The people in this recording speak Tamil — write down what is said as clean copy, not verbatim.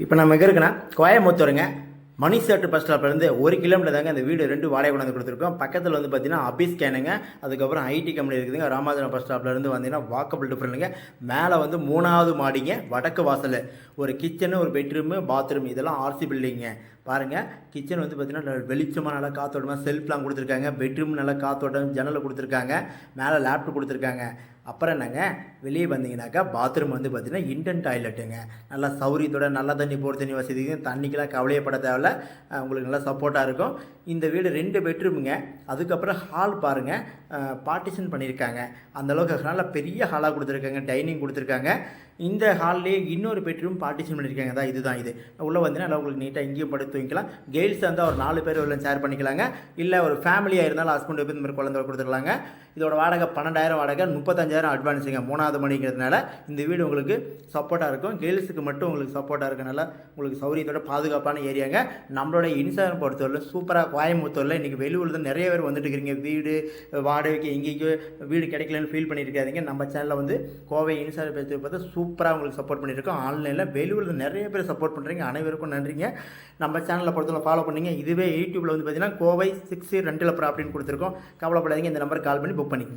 இப்போ நம்ம எங்கே இருக்குன்னா கோயம்புத்தூருங்க. மணி ஷர்ட் பஸ் ஸ்டாப்லேருந்து 1 கிலோமீட்டர் தாங்க அந்த வீடு 2 வாடகை கொண்டாந்து கொடுத்துருக்கோம். பக்கத்தில் வந்து பார்த்தீங்கன்னா அபிஸ்கேனுங்க, அதுக்கப்புறம் ஐடி கம்பெனி இருக்குதுங்க. ராமாஜனம் பஸ் ஸ்டாப்லேருந்து வந்தீங்கன்னா வாக்கபிள் டிஃப்ரெண்ட்டுங்க. மேலே வந்து 3வது மாடிங்க, வடக்கு வாசல், ஒரு கிச்சனு, ஒரு பெட்ரூமு, பாத்ரூம், இதெல்லாம் ஆர்சி பில்டிங்க. பாருங்கள், கிச்சன் வந்து பார்த்தீங்கன்னா வெளிச்சமாக நல்லா காற்றோட்டமாக செல்ஃப்லாம் கொடுத்துருக்காங்க. பெட்ரூம் நல்லா காற்றோட்டம், ஜன்னல் கொடுத்துருக்காங்க. மேலே லேப்டாப் கொடுத்துருக்காங்க. அப்புறம் என்னங்க, வெளியே வந்தீங்கன்னாக்கா பாத்ரூம் வந்து பார்த்தீங்கன்னா இண்டன் டாய்லெட்டுங்க. நல்லா சௌரியத்தோட நல்ல தண்ணி, போர் தண்ணி வசதிக்கும், தண்ணிக்கெலாம் கவலையப்பட தேவையில்ல. உங்களுக்கு நல்லா சப்போர்ட்டாக இருக்கும். இந்த வீடு 2 பெட்ரூமுங்க. அதுக்கப்புறம் ஹால் பாருங்கள், பார்ட்டிஷன் பண்ணியிருக்காங்க. அந்தளவுக்கு நல்லா பெரிய ஹாலாக கொடுத்துருக்காங்க. டைனிங் கொடுத்துருக்காங்க. இந்த ஹால்லேயே இன்னொரு பெட்ரூம் பார்ட்டிஷன் பண்ணியிருக்காங்க. தான் இதுதான் இது. உள்ளே வந்தீங்கன்னா நல்லா உங்களுக்கு நீட்டாக இங்கேயும் படுத்து வைக்கலாம். கேர்ள்ஸ் இருந்தால் ஒரு 4 பேர் உள்ள ஷேர் பண்ணிக்கலாங்க. இல்லை ஒரு ஃபேமிலியாக இருந்தாலும் ஹஸ்பண்ட் இந்த மாதிரி குழந்தை கொடுத்துக்கலாங்க. இதோட வாடகை 12,000 வாடகை, 35,000 அட்வான்ஸுங்க. 3வது மணிங்கிறதுனால இந்த வீடு உங்களுக்கு சப்போர்ட்டாக இருக்கும். கேர்ள்ஸுக்கு மட்டும் உங்களுக்கு சப்போர்ட்டாக இருக்கனால உங்களுக்கு சௌரியத்தோட பாதுகாப்பான ஏரியாங்க. நம்மளோட இன்சாரம் பொறுத்தவரை சூப்பராக கோயம்புத்தூரில் இன்றைக்கி வெளியூரில் தான் நிறைய பேர் வந்துட்டு இருக்கிறீங்க. வீடு வாடகைக்கு எங்கேயும் வீடு கிடைக்கலன்னு ஃபீல் பண்ணியிருக்காதீங்க. நம்ம சேனலில் வந்து கோவை இன்சாரம் பேசி பார்த்து சூப்பராக உங்களுக்கு சப்போர்ட் பண்ணியிருக்கோம். ஆன்லைனில் வெளியூரில் நிறைய பேர் சப்போர்ட் பண்ணுறீங்க. அனைவருக்கும் நன்றிங்க. நம்ம சேனலில் பொறுத்தவரை ஃபாலோ பண்ணிங்க. இதுவே யூடியூப்பில் வந்து பார்த்தீங்கன்னா கோவை 6 ரெண்டில் ப்ராப்பர்ட்டின்னு கொடுத்துருக்கோம். கவலைப்படாதீங்க. இந்த நம்பருக்கு கால் பண்ணி புக் பண்ணிக்கோங்க.